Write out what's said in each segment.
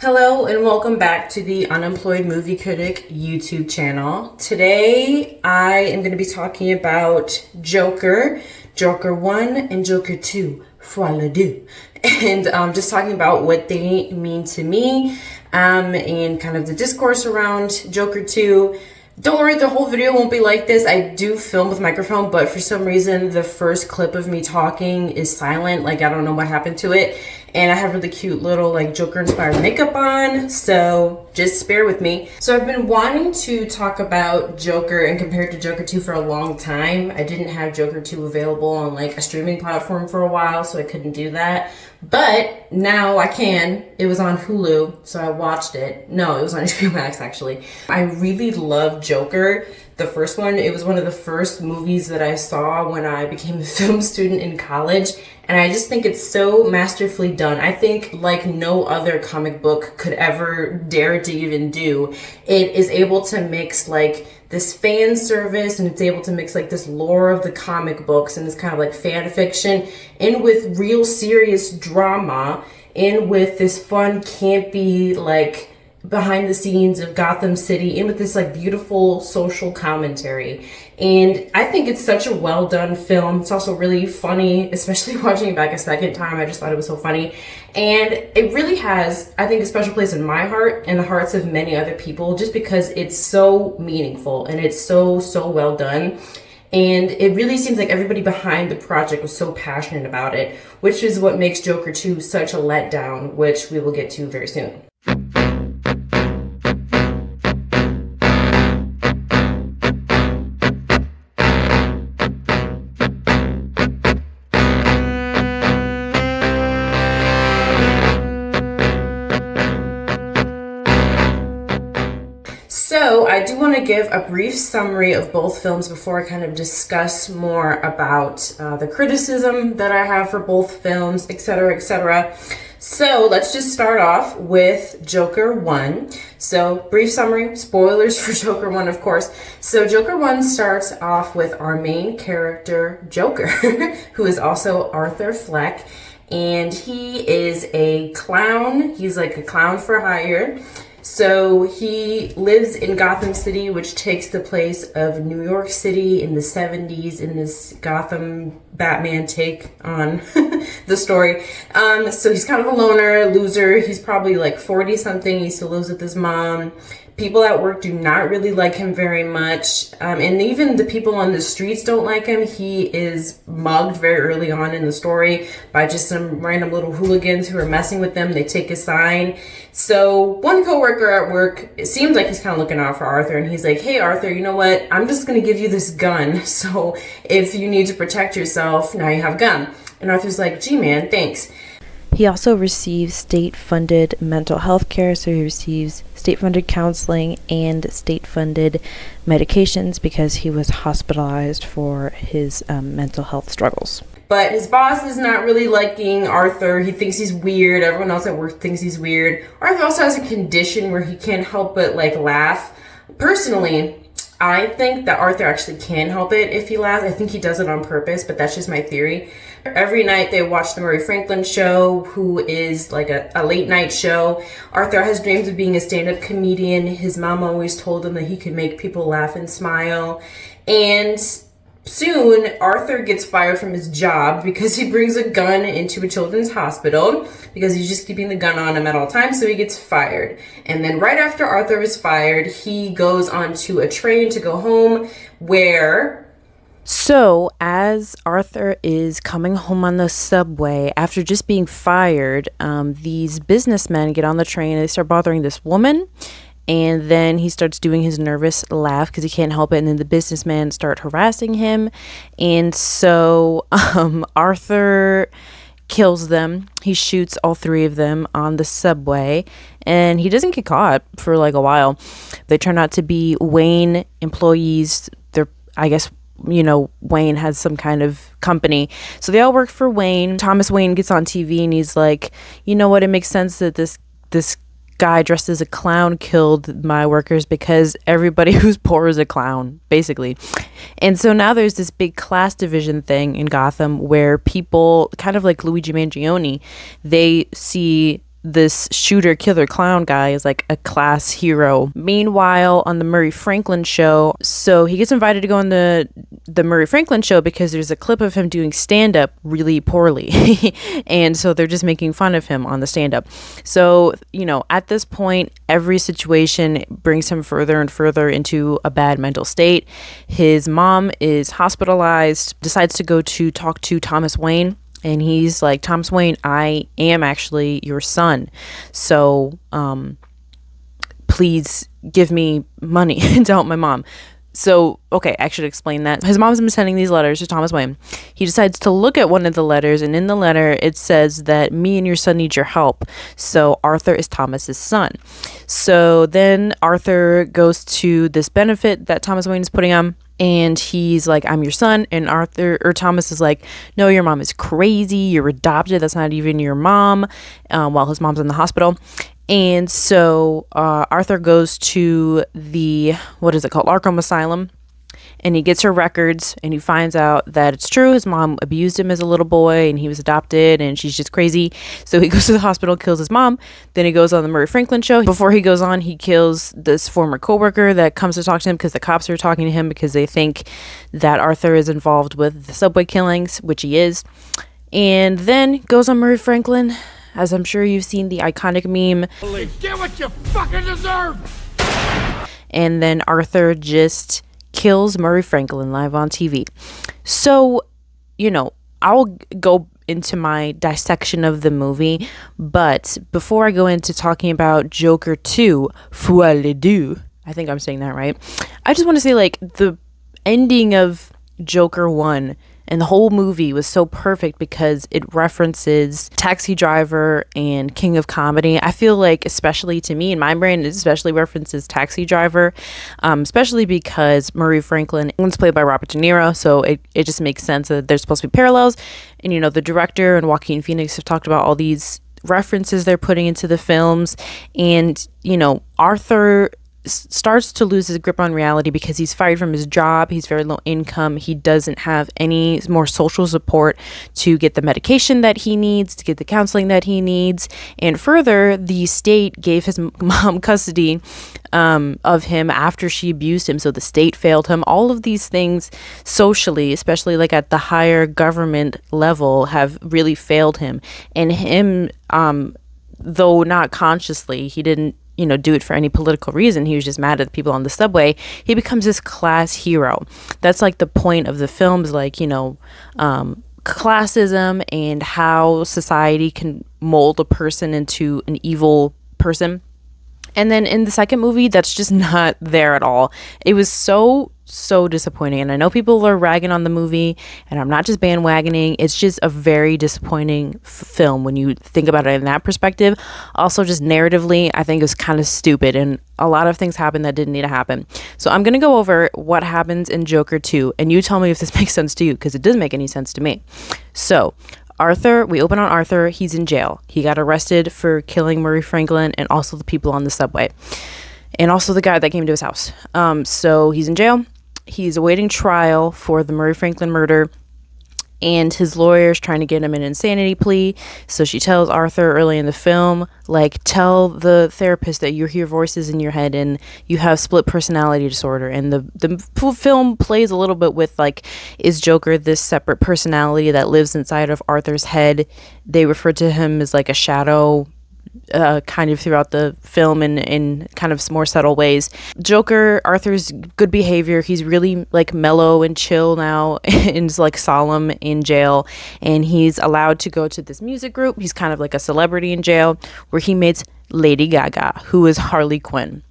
Hello and welcome back to the Unemployed Movie Critic YouTube channel. Today I am going to be talking about Joker, Joker 1 and Joker 2, Folie, and just talking about what they mean to me and kind of the discourse around Joker 2. Don't worry, the whole video won't be like this. I do film with microphone, but for some reason the first clip of me talking is silent. Like, I don't know what happened to it. And I have really cute little like Joker inspired makeup on, so just bear with me. So I've been wanting to talk about Joker and compare it to Joker 2 for a long time. I didn't have Joker 2 available on like a streaming platform for a while, so I couldn't do that. But now I can. It was on Hulu, so I watched it. No, it was on HBO Max actually. I really love Joker. The first one, it was one of the first movies that I saw when I became a film student in college. And I just think it's so masterfully done. I think like no other comic book could ever dare to even do. It is able to mix like this fan service and it's able to mix like this lore of the comic books and this kind of like fan fiction in with real serious drama in with this fun, campy, like behind the scenes of Gotham City and with this like beautiful social commentary. And I think it's such a well done film. It's also really funny, especially watching it back a second time. I just thought it was so funny. And it really has, I think, a special place in my heart and the hearts of many other people just because it's so meaningful and it's so well done. And it really seems like everybody behind the project was so passionate about it, which is what makes Joker 2 such a letdown, which we will get to very soon. So I do want to give a brief summary of both films before I kind of discuss more about the criticism that I have for both films, etc., etc. So let's just start off with Joker 1. So brief summary, spoilers for Joker 1, of course. So Joker 1 starts off with our main character, Joker, who is also Arthur Fleck. And he is a clown. He's like a clown for hire. So he lives in Gotham City, which takes the place of New York City in the 70s in this Gotham Batman take on the story. So he's kind of a loner, loser. He's probably like 40 something. He still lives with his mom. People at work do not really like him very much. And even the people on the streets don't like him. He is mugged very early on in the story by just some random little hooligans who are messing with them. They take his sign. So one coworker at work, it seems like he's kind of looking out for Arthur. And he's like, hey, Arthur, you know what? I'm just going to give you this gun. So if you need to protect yourself, now you have a gun. And Arthur's like, gee, man, thanks. He also receives state-funded mental health care, so he receives state-funded counseling and state-funded medications because he was hospitalized for his mental health struggles. But his boss is not really liking Arthur. He thinks he's weird. Everyone else at work thinks he's weird. Arthur also has a condition where he can't help but like laugh. Personally, I think that Arthur actually can help it if he laughs. I think he does it on purpose, but that's just my theory. Every night they watch the Murray Franklin show, who is like a late night show. Arthur has dreams of being a stand-up comedian. His mom always told him that he could make people laugh and smile. And soon, Arthur gets fired from his job because he brings a gun into a children's hospital because he's just keeping the gun on him at all times, so he gets fired. And then right after Arthur is fired, he goes onto a train to go home where... So, as Arthur is coming home on the subway, after just being fired, these businessmen get on the train and they start bothering this woman. And then he starts doing his nervous laugh because he can't help it. And then the businessmen start harassing him. And so Arthur kills them. He shoots all three of them on the subway. And he doesn't get caught for like a while. They turn out to be Wayne employees. They're, I guess, you know, Wayne has some kind of company. So they all work for Wayne. Thomas Wayne gets on TV and he's like, you know what? It makes sense that this guy dressed as a clown killed my workers because everybody who's poor is a clown, basically. And so now there's this big class division thing in Gotham where people, kind of like Luigi Mangione, they see this shooter killer clown guy is like a class hero. Meanwhile, on the Murray Franklin show, so he gets invited to go on the Murray Franklin show because there's a clip of him doing stand-up really poorly. And so they're just making fun of him on the stand-up. So, at this point, every situation brings him further and further into a bad mental state. His mom is hospitalized, decides to go to talk to Thomas Wayne. And he's like, Thomas Wayne, I am actually your son. So please give me money to help my mom. So, okay, I should explain that. His mom's been sending these letters to Thomas Wayne. He decides to look at one of the letters, and in the letter, it says that me and your son need your help. So Arthur is Thomas's son. So then Arthur goes to this benefit that Thomas Wayne is putting on. And he's like, I'm your son. And Thomas is like, no, your mom is crazy. You're adopted. That's not even your mom. While his mom's in the hospital. And so Arthur goes to the, what is it called? Arkham Asylum. And he gets her records and he finds out that it's true. His mom abused him as a little boy and he was adopted and she's just crazy. So he goes to the hospital, kills his mom. Then he goes on the Murray Franklin show. Before he goes on, he kills this former coworker that comes to talk to him because the cops are talking to him because they think that Arthur is involved with the subway killings, which he is. And then goes on Murray Franklin, as I'm sure you've seen the iconic meme. Get what you fucking deserve! And then Arthur just kills Murray Franklin live on TV. So, I'll go into my dissection of the movie, but before I go into talking about Joker 2, Folie, Deux, I think I'm saying that right. I just want to say, the ending of Joker 1 and the whole movie was so perfect because it references Taxi Driver and King of Comedy. I feel like, especially to me in my brain, it especially references Taxi Driver, especially because Murray Franklin was played by Robert De Niro. So it just makes sense that there's supposed to be parallels. And, the director and Joaquin Phoenix have talked about all these references they're putting into the films. And, Arthur starts to lose his grip on reality because he's fired from his job. He's very low income. He doesn't have any more social support to get the medication that he needs, to get the counseling that he needs. And further, the state gave his mom custody of him after she abused him. So the state failed him. All of these things socially, especially at the higher government level, have really failed him. And him, though not consciously, he didn't do it for any political reason. He was just mad at the people on the subway. He becomes this class hero. That's the point of the films, classism and how society can mold a person into an evil person. And then in the second movie, that's just not there at all. It was so disappointing. And I know people are ragging on the movie, and I'm not just bandwagoning. It's just a very disappointing film when you think about it in that perspective. Also, just narratively, I think it was kind of stupid, and a lot of things happened that didn't need to happen. So I'm going to go over what happens in Joker 2, and you tell me if this makes sense to you, because it doesn't make any sense to me. So Arthur, we open on Arthur. He's in jail. He got arrested for killing Murray Franklin and also the people on the subway, and also the guy that came to his house. So he's in jail. He's awaiting trial for the Murray Franklin murder, and his lawyer's trying to get him an insanity plea. So she tells Arthur early in the film, tell the therapist that you hear voices in your head and you have split personality disorder. And the film plays a little bit with is Joker this separate personality that lives inside of Arthur's head? They refer to him as a shadow kind of throughout the film in kind of more subtle ways. Joker, Arthur's good behavior. He's really mellow and chill now and is solemn in jail, and he's allowed to go to this music group. He's kind of a celebrity in jail, where he meets Lady Gaga, who is Harley Quinn.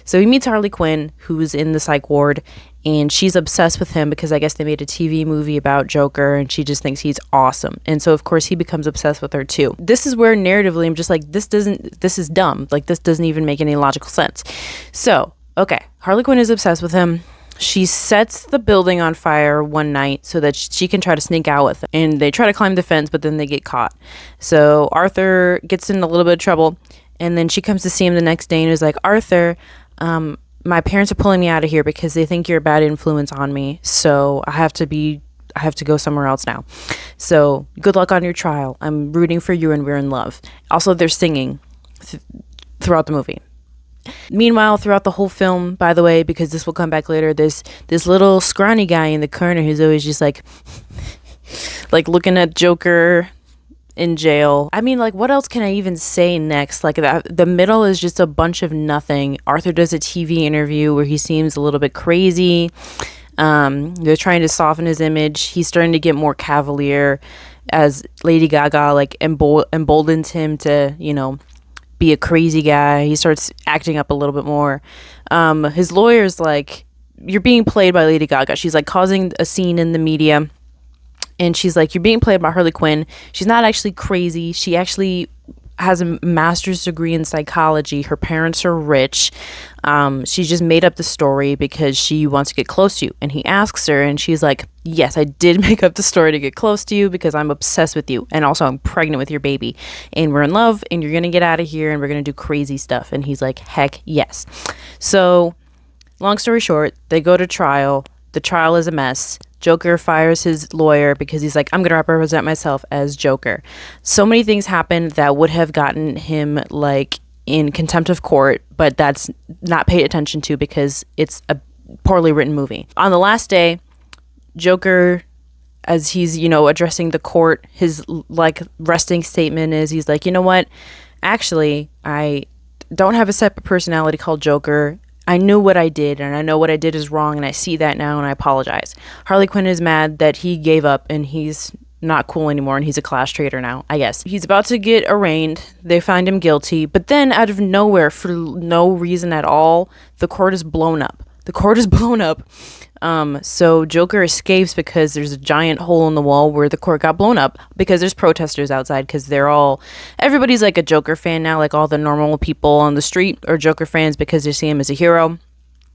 So he meets Harley Quinn, who's in the psych ward, and she's obsessed with him because I guess they made a TV movie about Joker, and she just thinks he's awesome. And so of course he becomes obsessed with her too. This is where narratively I'm just this is dumb. This doesn't even make any logical sense. So, okay, Harley Quinn is obsessed with him. She sets the building on fire one night so that she can try to sneak out with him. And they try to climb the fence, but then they get caught. So Arthur gets in a little bit of trouble. And then she comes to see him the next day and is like, Arthur, my parents are pulling me out of here because they think you're a bad influence on me. So I have I have to go somewhere else now. So good luck on your trial. I'm rooting for you and we're in love. Also, they're singing throughout the movie. Meanwhile, throughout the whole film, by the way, because this will come back later, there's this little scrawny guy in the corner who's always just like looking at Joker in jail. I mean, like, what else can I even say next? Like, the middle is just a bunch of nothing. Arthur does a TV interview where he seems a little bit crazy. They're trying to soften his image. He's starting to get more cavalier as Lady Gaga like emboldens him to, you know, be a crazy guy. He starts acting up a little bit more. His lawyer's like, you're being played by Lady Gaga. She's like causing a scene in the media. And she's like, you're being played by Harley Quinn. She's not actually crazy. She actually has a master's degree in psychology. Her parents are rich. She just made up the story because she wants to get close to you. And he asks her, and she's like, yes, I did make up the story to get close to you because I'm obsessed with you. And also I'm pregnant with your baby. And we're in love, and you're going to get out of here, and we're going to do crazy stuff. And he's like, heck yes. So long story short, they go to trial. The trial is a mess. Joker fires his lawyer because he's like, I'm going to represent myself as Joker. So many things happen that would have gotten him like in contempt of court, but that's not paid attention to because it's a poorly written movie. On the last day, Joker, as he's, you know, addressing the court, his like resting statement is he's like, you know what? Actually, I don't have a separate personality called Joker. I knew what I did, and I know what I did is wrong, and I see that now, and I apologize. Harley Quinn is mad that he gave up, and he's not cool anymore, and he's a class traitor now, I guess. He's about to get arraigned. They find him guilty, but then out of nowhere, for no reason at all, the court is blown up. So Joker escapes because there's a giant hole in the wall where the court got blown up because there's protesters outside because everybody's like a Joker fan now. Like all the normal people on the street are Joker fans because they see him as a hero,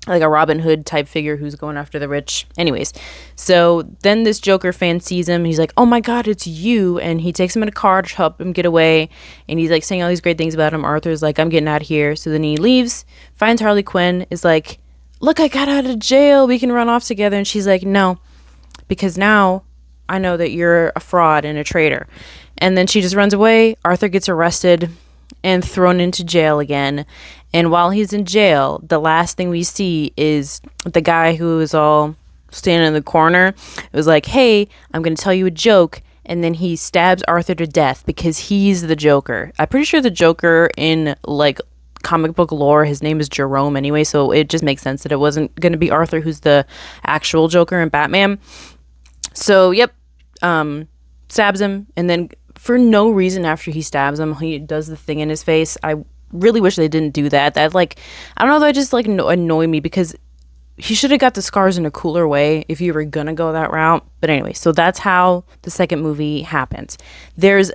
like a Robin Hood type figure who's going after the rich. Anyways, so then this Joker fan sees him. He's like, oh my God, it's you. And he takes him in a car to help him get away. And he's like saying all these great things about him. Arthur's like, I'm getting out of here. So then he leaves, finds Harley Quinn, is like, look, I got out of jail. We can run off together. And she's like, no, because now I know that you're a fraud and a traitor. And then she just runs away. Arthur gets arrested and thrown into jail again. And while he's in jail, the last thing we see is the guy who was all standing in the corner. It was like, hey, I'm going to tell you a joke. And then he stabs Arthur to death because he's the Joker. I'm pretty sure the Joker in like comic book lore, his name is Jerome anyway, so it just makes sense that it wasn't going to be Arthur who's the actual Joker in Batman. So yep, stabs him, and then for no reason after he stabs him, he does the thing in his face. I really wish they didn't do that. That like, I don't know, that just like annoy me because he should have got the scars in a cooler way if you were gonna go that route. But anyway, so that's how the second movie happens. There's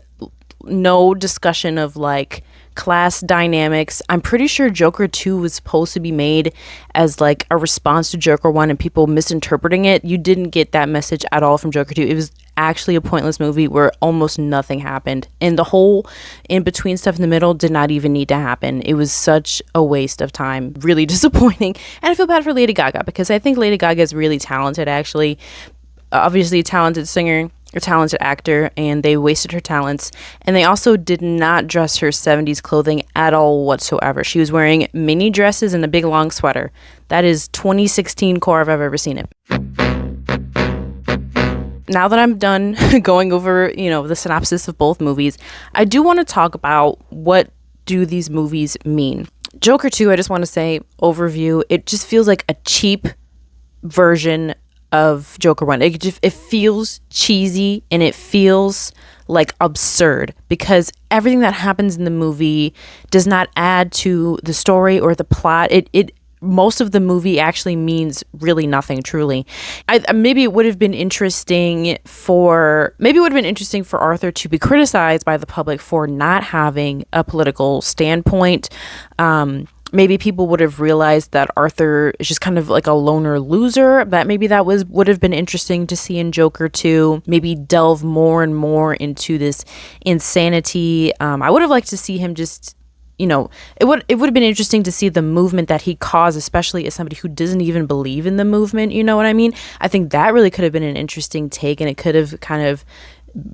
no discussion of like class dynamics. I'm pretty sure Joker 2 was supposed to be made as like a response to Joker 1 and people misinterpreting it. You didn't get that message at all from Joker 2. It was actually a pointless movie where almost nothing happened. And the whole in between stuff in the middle did not even need to happen. It was such a waste of time. Really disappointing. And I feel bad for Lady Gaga because I think Lady Gaga is really talented actually. Obviously a talented singer, a talented actor, and they wasted her talents. And they also did not dress her 70s clothing at all whatsoever. She was wearing mini dresses and a big long sweater. That is 2016 core if I've ever seen it. Now that I'm done going over, you know, the synopsis of both movies, I do want to talk about what do these movies mean. Joker 2, I just want to say, overview, it just feels like a cheap version of Joker 1. It feels cheesy and it feels like absurd because everything that happens in the movie does not add to the story or the plot. It most of the movie actually means really nothing truly. Maybe it would have been interesting for Arthur to be criticized by the public for not having a political standpoint. Maybe people would have realized that Arthur is just kind of like a loner loser. That would have been interesting to see in Joker 2. Maybe delve more and more into this insanity. I would have liked to see him just, it would have been interesting to see the movement that he caused, especially as somebody who doesn't even believe in the movement. You know what I mean? I think that really could have been an interesting take, and it could have kind of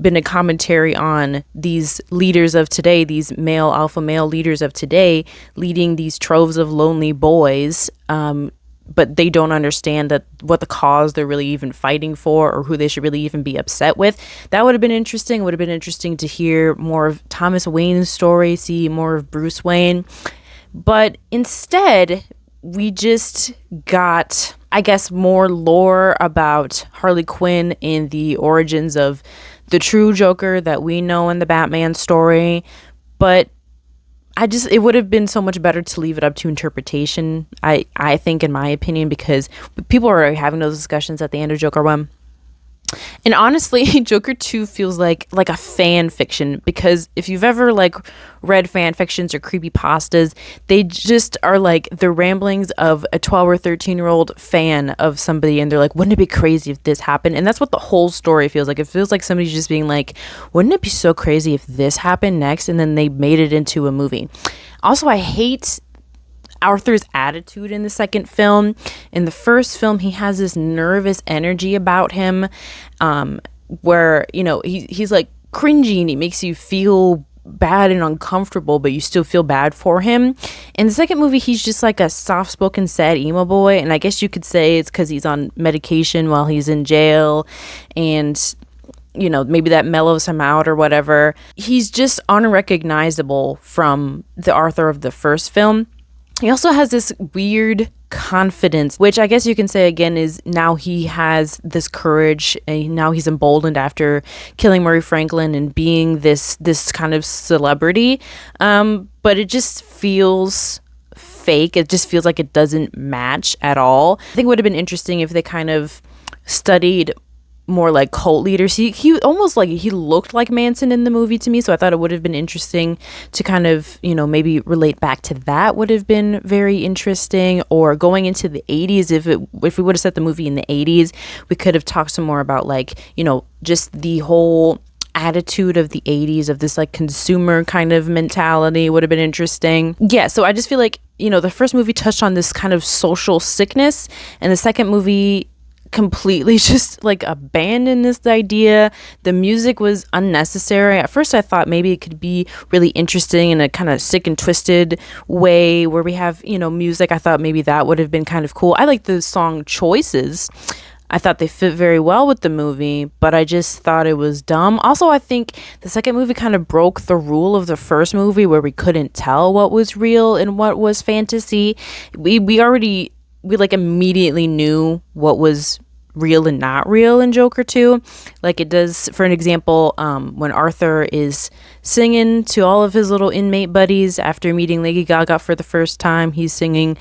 been a commentary on these leaders of today, these alpha male leaders of today, leading these troves of lonely boys, but they don't understand that what the cause they're really even fighting for, or who they should really even be upset with. That would have been interesting. It would have been interesting to hear more of Thomas Wayne's story, see more of Bruce Wayne. But instead, we just got, I guess, more lore about Harley Quinn and the origins of the true Joker that we know in the Batman story. But it would have been so much better to leave it up to interpretation, I think, in my opinion, because people are having those discussions at the end of Joker 1. And honestly, Joker 2 feels like a fan fiction, because if you've ever read fan fictions or creepypastas, they just are like the ramblings of a 12 or 13-year-old fan of somebody, and they're like, wouldn't it be crazy if this happened? And that's what the whole story feels like. It feels like somebody's just being like, wouldn't it be so crazy if this happened next? And then they made it into a movie. Also, I hate Arthur's attitude in the second film. In the first film, he has this nervous energy about him, where he's like cringy, and he makes you feel bad and uncomfortable, but you still feel bad for him. In the second movie, he's just like a soft-spoken, sad emo boy, and I guess you could say it's because he's on medication while he's in jail, and maybe that mellows him out or whatever. He's just unrecognizable from the Arthur of the first film. He also has this weird confidence, which I guess you can say again is now he has this courage, and now he's emboldened after killing Murray Franklin and being this kind of celebrity. But it just feels fake. It just feels like it doesn't match at all. I think it would have been interesting if they kind of studied more like cult leaders. He almost like he looked like Manson in the movie to me, so I thought it would have been interesting to kind of maybe relate back to that. Would have been very interesting. Or going into the 80s, if we would have set the movie in the 80s, we could have talked some more about just the whole attitude of the 80s, of this consumer kind of mentality. Would have been interesting. Yeah, so I just feel like the first movie touched on this kind of social sickness, and the second movie completely just abandoned this idea. The music was unnecessary. At first I thought maybe it could be really interesting in a kind of sick and twisted way where we have music. I thought maybe that would have been kind of cool. I like the song choices. I thought they fit very well with the movie, but I just thought it was dumb. Also, I think the second movie kind of broke the rule of the first movie, where we couldn't tell what was real and what was fantasy. We immediately knew what was real and not real in Joker 2. It does, for an example, when Arthur is singing to all of his little inmate buddies after meeting Lady Gaga for the first time. He's singing,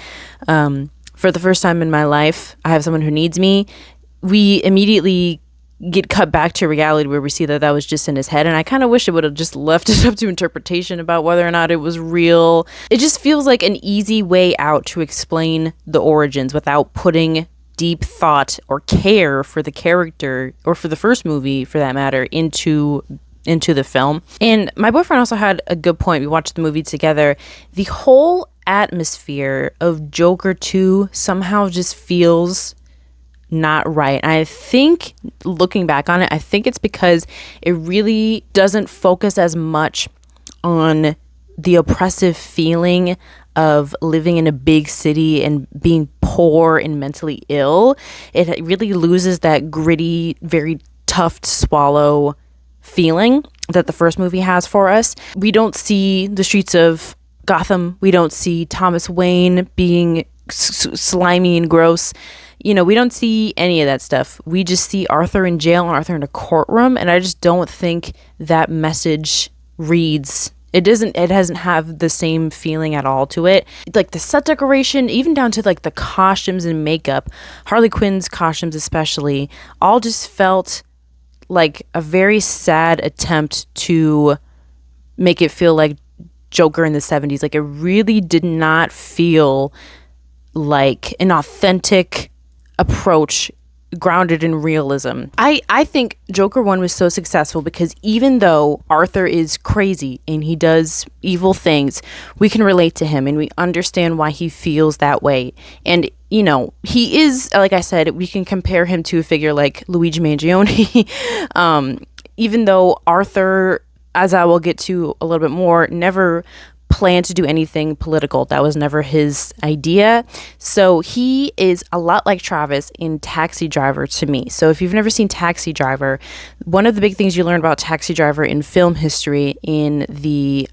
for the first time in my life, I have someone who needs me. We immediately get cut back to reality, where we see that was just in his head, and I kind of wish it would have just left it up to interpretation about whether or not it was real. It just feels like an easy way out to explain the origins without putting deep thought or care for the character, or for the first movie for that matter, into the film. And my boyfriend also had a good point. We watched the movie together. The whole atmosphere of Joker 2 somehow just feels not right. I think, looking back on it, I think it's because it really doesn't focus as much on the oppressive feeling of living in a big city and being poor and mentally ill. It really loses that gritty, very tough to swallow feeling that the first movie has for us. We don't see the streets of Gotham. We don't see Thomas Wayne being slimy and gross. We don't see any of that stuff. We just see Arthur in jail and Arthur in a courtroom, and I just don't think that message reads. It doesn't have the same feeling at all to it. The set decoration, even down to the costumes and makeup, Harley Quinn's costumes especially, all just felt like a very sad attempt to make it feel like Joker in the 70s. It really did not feel like an authentic approach grounded in realism. I think Joker 1 was so successful because even though Arthur is crazy and he does evil things, we can relate to him and we understand why he feels that way. And you know, he is, like I said, we can compare him to a figure like Luigi Mangione. Even though Arthur, as I will get to a little bit more, never planned to do anything political. That was never his idea. So he is a lot like Travis in Taxi Driver to me. So if you've never seen Taxi Driver, one of the big things you learn about Taxi Driver in film history in the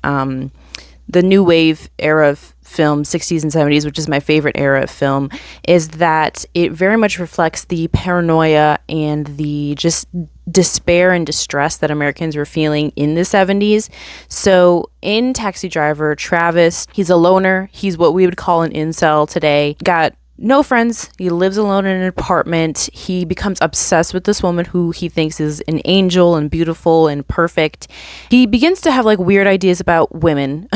new wave era of film, 60s and 70s, which is my favorite era of film, is that it very much reflects the paranoia and the just despair and distress that Americans were feeling in the 70s. So in Taxi Driver, Travis, he's a loner. He's what we would call an incel today. Got no friends. He lives alone in an apartment. He becomes obsessed with this woman who he thinks is an angel and beautiful and perfect. He begins to have like weird ideas about women.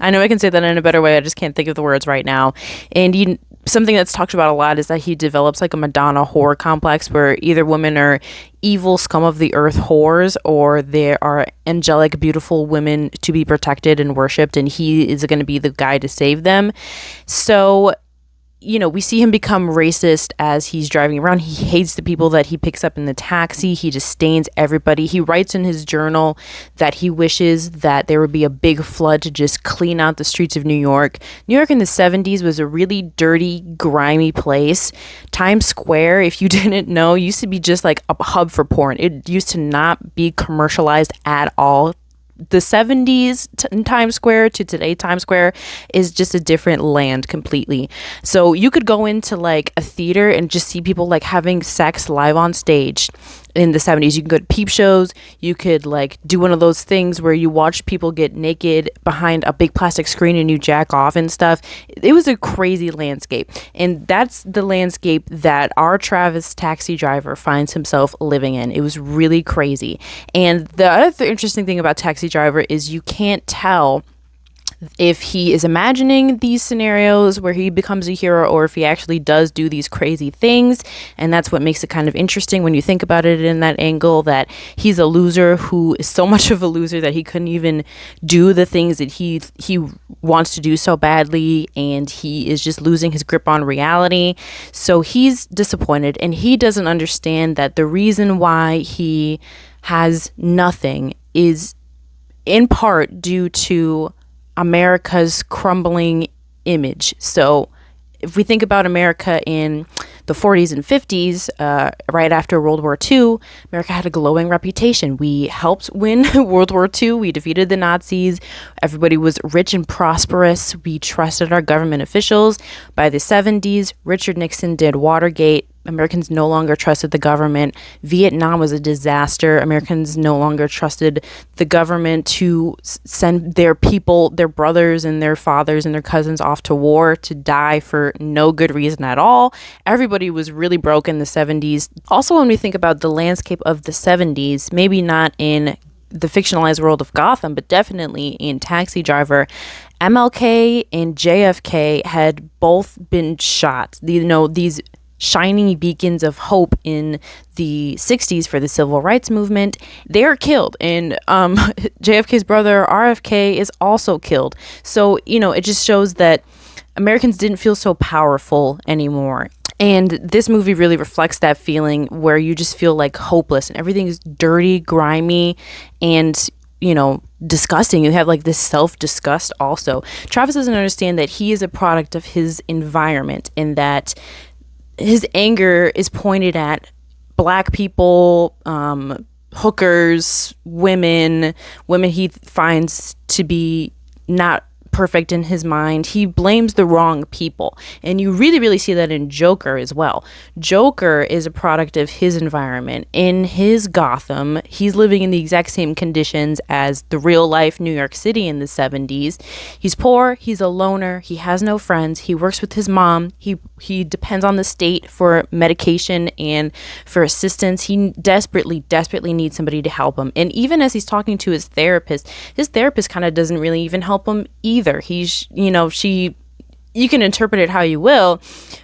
I know I can say that in a better way. I just can't think of the words right now. And something that's talked about a lot is that he develops like a Madonna whore complex where either women are evil scum of the earth whores or they are angelic, beautiful women to be protected and worshipped. And he is going to be the guy to save them. So you know, we see him become racist as he's driving around. He hates the people that he picks up in the taxi. He disdains everybody. He writes in his journal that he wishes that there would be a big flood to just clean out the streets of New York. New York in the 70s was a really dirty, grimy place. Times Square, if you didn't know, used to be just like a hub for porn. It used to not be commercialized at all. The 70s Times Square to today Times Square is just a different land completely. So you could go into like a theater and just see people like having sex live on stage in the 70s. You can go to peep shows. You could like do one of those things where you watch people get naked behind a big plastic screen and you jack off and stuff. It was a crazy landscape. And that's the landscape that our Travis Taxi Driver finds himself living in. It was really crazy. And the other interesting thing about Taxi Driver is you can't tell if he is imagining these scenarios where he becomes a hero or if he actually does do these crazy things. And that's what makes it kind of interesting when you think about it in that angle, that he's a loser who is so much of a loser that he couldn't even do the things that he wants to do so badly, and he is just losing his grip on reality. So he's disappointed, and he doesn't understand that the reason why he has nothing is in part due to America's crumbling image. So if we think about America in the 40s and 50s, right after World War II, America had a glowing reputation. We helped win World War II. We defeated the Nazis. Everybody was rich and prosperous. We trusted our government officials. By the 70s, Richard Nixon did Watergate. Americans no longer trusted the government. Vietnam was a disaster. Americans no longer trusted the government to send their people, their brothers and their fathers and their cousins off to war to die for no good reason at all. Everybody was really broke in the 70s. Also, when we think about the landscape of the 70s, maybe not in the fictionalized world of Gotham, but definitely in Taxi Driver, MLK and JFK had both been shot. You know, these shining beacons of hope in the 60s for the civil rights movement, they are killed. And JFK's brother RFK is also killed. So, you know, it just shows that Americans didn't feel so powerful anymore. And this movie really reflects that feeling where you just feel like hopeless and everything is dirty, grimy, and you know, disgusting. You have like this self-disgust also. Travis doesn't understand that he is a product of his environment and that his anger is pointed at black people, hookers, women he finds to be not perfect in his mind. He blames the wrong people. And you really, really see that in Joker as well. Joker is a product of his environment. In his Gotham, he's living in the exact same conditions as the real life New York City in the 70s. He's poor, he's a loner, he has no friends, he works with his mom, he depends on the state for medication and for assistance. He desperately needs somebody to help him. And even as he's talking to his therapist kind of doesn't really even help him either. He's, you know, you can interpret it how you will,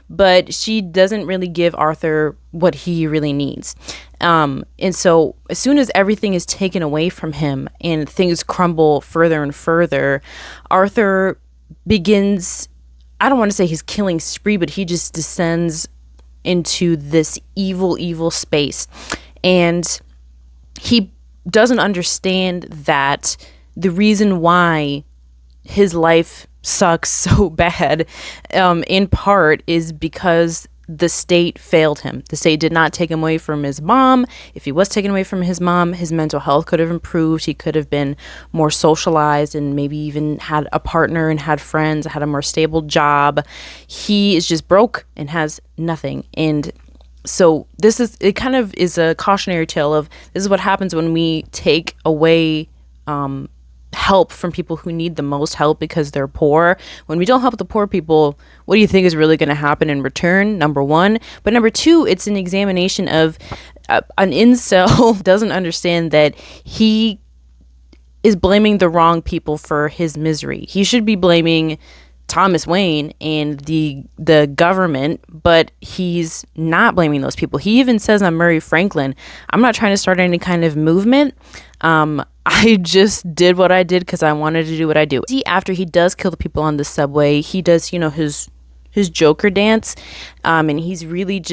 but she doesn't really give Arthur what he really needs. And so as soon as everything is taken away from him and things crumble further and further, Arthur begins, I don't want to say he's killing spree, but he just descends into this evil space. And he doesn't understand that the reason why his life sucks so bad, in part, is because the state failed him. The state did not take him away from his mom. If he was taken away from his mom, his mental health could have improved. He could have been more socialized and maybe even had a partner and had friends, had a more stable job. He is just broke and has nothing. And so it kind of is a cautionary tale of this is what happens when we take away help from people who need the most help because they're poor. When we don't help the poor people, what do you think is really going to happen in return? Number one. But number two, it's an examination of an incel doesn't understand that he is blaming the wrong people for his misery. He should be blaming Thomas Wayne and the government, but he's not blaming those people. He even says on Murray Franklin, I'm not trying to start any kind of movement. I just did what I did because I wanted to do what I do. See, after he does kill the people on the subway, he does, his Joker dance. And he's really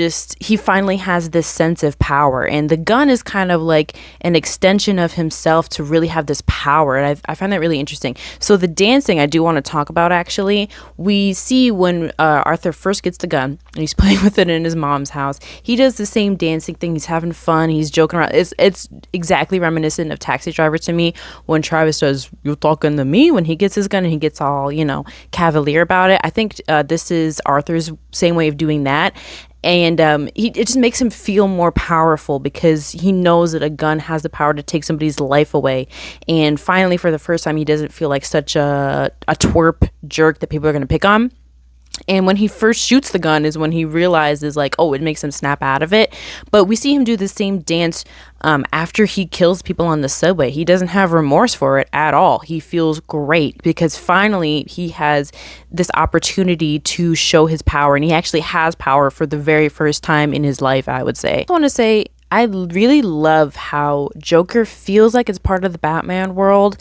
he finally has this sense of power. And the gun is kind of like an extension of himself to really have this power. And I find that really interesting. So the dancing I do want to talk about, actually. We see when Arthur first gets the gun and he's playing with it in his mom's house, he does the same dancing thing. He's having fun. He's joking around. It's exactly reminiscent of Taxi Driver to me when Travis says, "You talking to me?" when he gets his gun and he gets all, cavalier about it. I think this is Arthur's same way of doing that. And it just makes him feel more powerful because he knows that a gun has the power to take somebody's life away. And finally, for the first time, he doesn't feel like such a twerp jerk that people are going to pick on. And when he first shoots the gun is when he realizes, it makes him snap out of it. But we see him do the same dance after he kills people on the subway. He doesn't have remorse for it at all. He feels great because finally he has this opportunity to show his power. And he actually has power for the very first time in his life, I would say. I want to say I really love how Joker feels like it's part of the Batman world.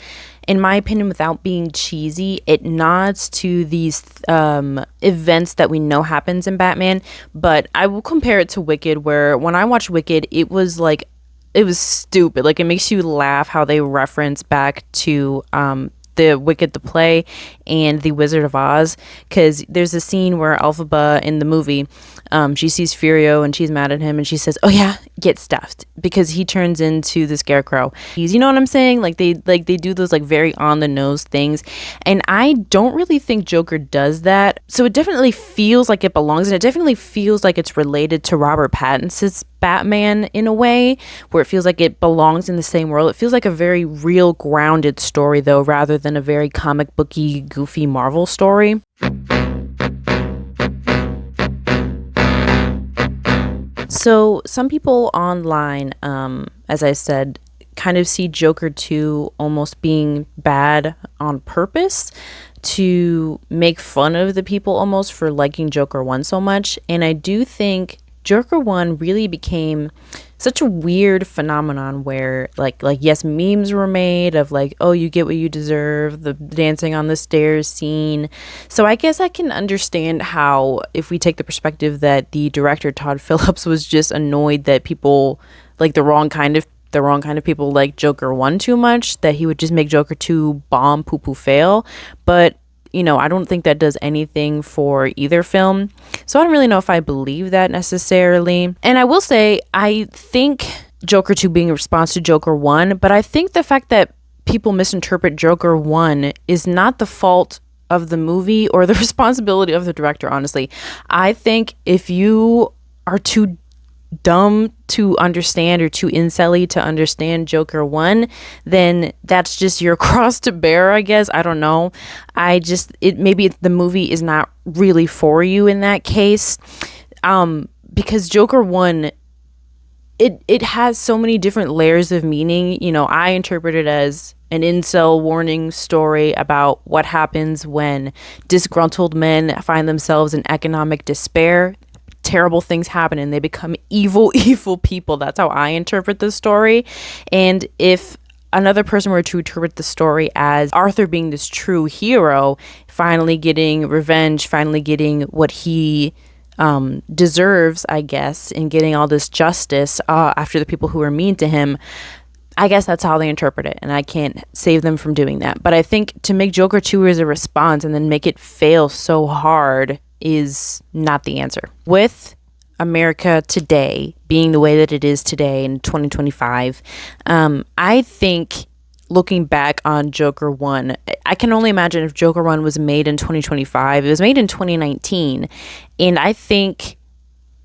In my opinion, without being cheesy, it nods to these events that we know happens in Batman. But I will compare it to Wicked, where when I watched Wicked, it was stupid. It makes you laugh how they reference back to the Wicked the play and the Wizard of Oz, because there's a scene where Elphaba in the movie, she sees Furio and she's mad at him and she says, "Oh yeah, get stuffed," because he turns into the Scarecrow. You know what I'm saying? They do those very on the nose things, and I don't really think Joker does that. So it definitely feels like it belongs, and it definitely feels like it's related to Robert Pattinson's Batman in a way, where it feels like it belongs in the same world. It feels like a very real, grounded story, though, rather than a very comic booky, goofy Marvel story. So some people online, as I said, kind of see Joker 2 almost being bad on purpose to make fun of the people almost for liking Joker 1 so much. And I do think Joker 1 really became such a weird phenomenon where yes, memes were made of oh, you get what you deserve, the dancing on the stairs scene. So I guess I can understand how, if we take the perspective that the director Todd Phillips was just annoyed that people the wrong kind of people like Joker 1 too much, that he would just make Joker 2 bomb, poo-poo, fail. But I don't think that does anything for either film. So I don't really know if I believe that necessarily. And I will say, I think Joker 2 being a response to Joker 1, but I think the fact that people misinterpret Joker 1 is not the fault of the movie or the responsibility of the director, honestly. I think if you are too dumb to understand or too incel-y to understand Joker 1, then that's just your cross to bear, I guess. I don't know. Maybe the movie is not really for you in that case. Because Joker 1, it has so many different layers of meaning. I interpret it as an incel warning story about what happens when disgruntled men find themselves in economic despair. terrible things happen and they become evil, evil people. That's how I interpret the story. And if another person were to interpret the story as Arthur being this true hero, finally getting revenge, finally getting what he deserves, I guess, and getting all this justice after the people who were mean to him, I guess that's how they interpret it, and I can't save them from doing that. But I think to make Joker 2 as a response and then make it fail so hard is not the answer. With America today being the way that it is today in 2025, I think looking back on Joker 1, I can only imagine if Joker 1 was made in 2025. It was made in 2019, and I think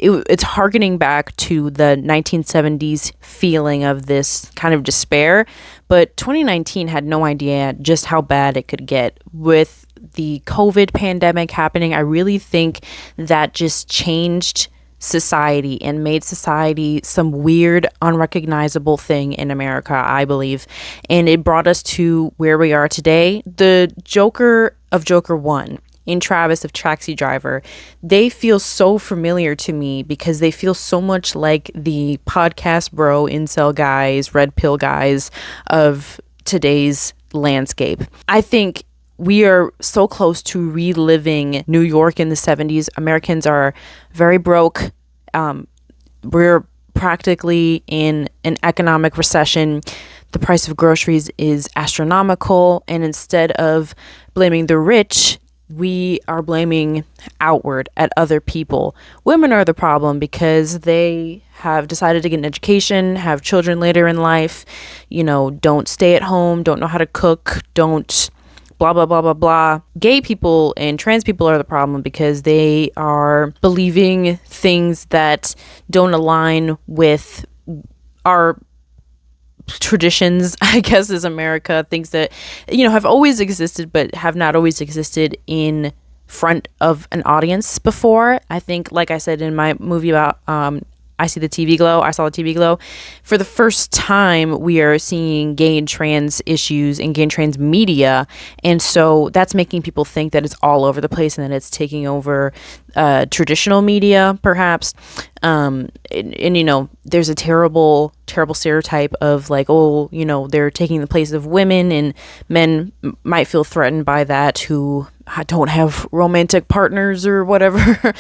it's harkening back to the 1970s feeling of this kind of despair, but 2019 had no idea just how bad it could get. With the COVID pandemic happening, I really think that just changed society and made society some weird, unrecognizable thing in America, I believe. And it brought us to where we are today. The Joker of Joker 1 and Travis of Taxi Driver, they feel so familiar to me because they feel so much like the podcast bro, incel guys, red pill guys of today's landscape. I think we are so close to reliving New York in the 70s. Americans are very broke. We're practically in an economic recession. The price of groceries is astronomical. And instead of blaming the rich, we are blaming outward at other people. Women are the problem because they have decided to get an education, have children later in life, don't stay at home, don't know how to cook, don't blah, blah, blah, blah, blah. Gay people and trans people are the problem because they are believing things that don't align with our traditions, I guess, as America, things that, have always existed, but have not always existed in front of an audience before. I think, like I said in my movie about I saw the TV glow. For the first time, we are seeing gay and trans issues and gay and trans media. And so that's making people think that it's all over the place and that it's taking over traditional media, perhaps. And there's a terrible stereotype of like, they're taking the place of women, and men might feel threatened by that who don't have romantic partners or whatever.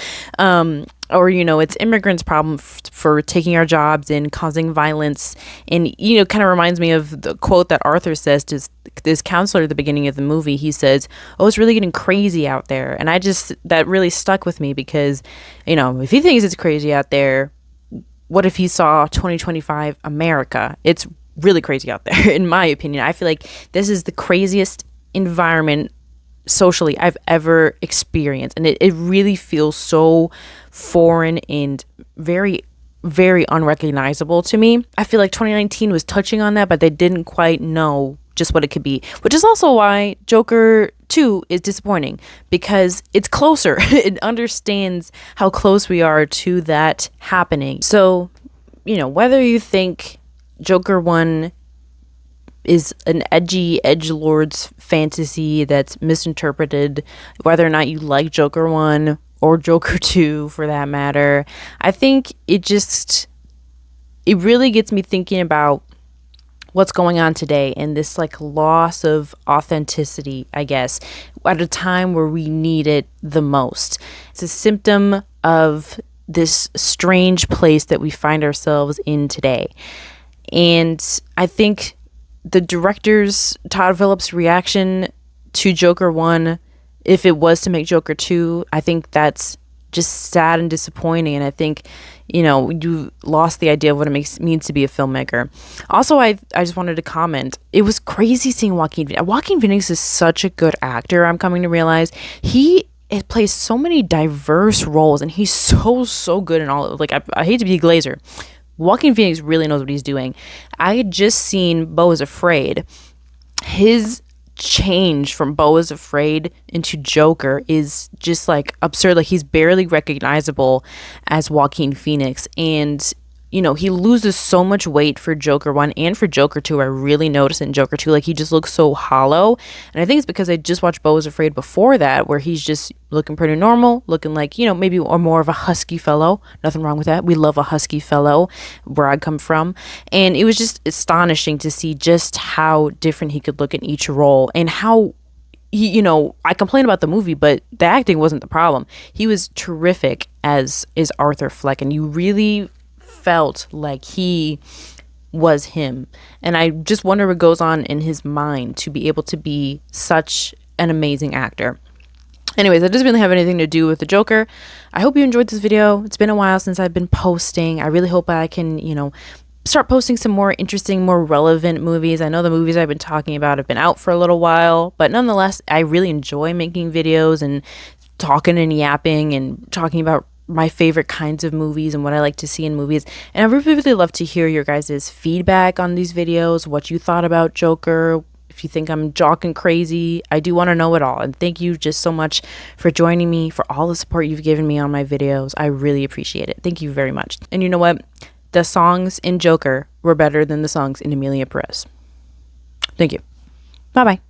Or, it's immigrants' problem for taking our jobs and causing violence. And, kind of reminds me of the quote that Arthur says to this counselor at the beginning of the movie. He says, "Oh, it's really getting crazy out there." And that really stuck with me because, if he thinks it's crazy out there, what if he saw 2025 America? It's really crazy out there, in my opinion. I feel like this is the craziest environment socially I've ever experienced, and it really feels so foreign and very, very unrecognizable to me. I feel like 2019 was touching on that, but they didn't quite know just what it could be, which is also why Joker 2 is disappointing, because it's closer. It understands how close we are to that happening. So, whether you think Joker 1 is an edgy edgelord's fantasy that's misinterpreted, whether or not you like Joker 1 or Joker 2 for that matter, I think it really gets me thinking about what's going on today and this like loss of authenticity, I guess, at a time where we need it the most. It's a symptom of this strange place that we find ourselves in today. And I think the director's, Todd Phillips' reaction to Joker 1, if it was to make Joker 2, I think that's just sad and disappointing. And I think, you lost the idea of what it means to be a filmmaker. Also, I just wanted to comment. It was crazy seeing Joaquin Phoenix. Joaquin Phoenix is such a good actor, I'm coming to realize. He plays so many diverse roles, and he's so good in all. Like, I hate to be a glazer. Joaquin Phoenix really knows what he's doing. I had just seen Beau is Afraid. His change from Beau is Afraid into Joker is just like absurd. Like, he's barely recognizable as Joaquin Phoenix. And you know, he loses so much weight for Joker 1 and for Joker 2. I really noticed in Joker 2, like, he just looks so hollow. And I think it's because I just watched Beau is Afraid before that, where he's just looking pretty normal, looking like, you know, maybe or more of a husky fellow. Nothing wrong with that. We love a husky fellow where I come from. And it was just astonishing to see just how different he could look in each role, and how you know, I complain about the movie, but the acting wasn't the problem. He was terrific as is Arthur Fleck, and you really felt like he was him. And I just wonder what goes on in his mind to be able to be such an amazing actor. Anyways, that doesn't really have anything to do with the Joker. I hope you enjoyed this video. It's been a while since I've been posting. I really hope I can, you know, start posting some more interesting, more relevant movies. I know the movies I've been talking about have been out for a little while, but nonetheless, I really enjoy making videos and talking and yapping and talking about my favorite kinds of movies and what I like to see in movies. And I really love to hear your guys' feedback on these videos, what you thought about Joker, if you think I'm jocking crazy. I do want to know it all. And thank you just so much for joining me, for all the support you've given me on my videos. I really appreciate it. Thank you very much. And you know what? The songs in Joker were better than the songs in Emilia Perez. Thank you. Bye-bye.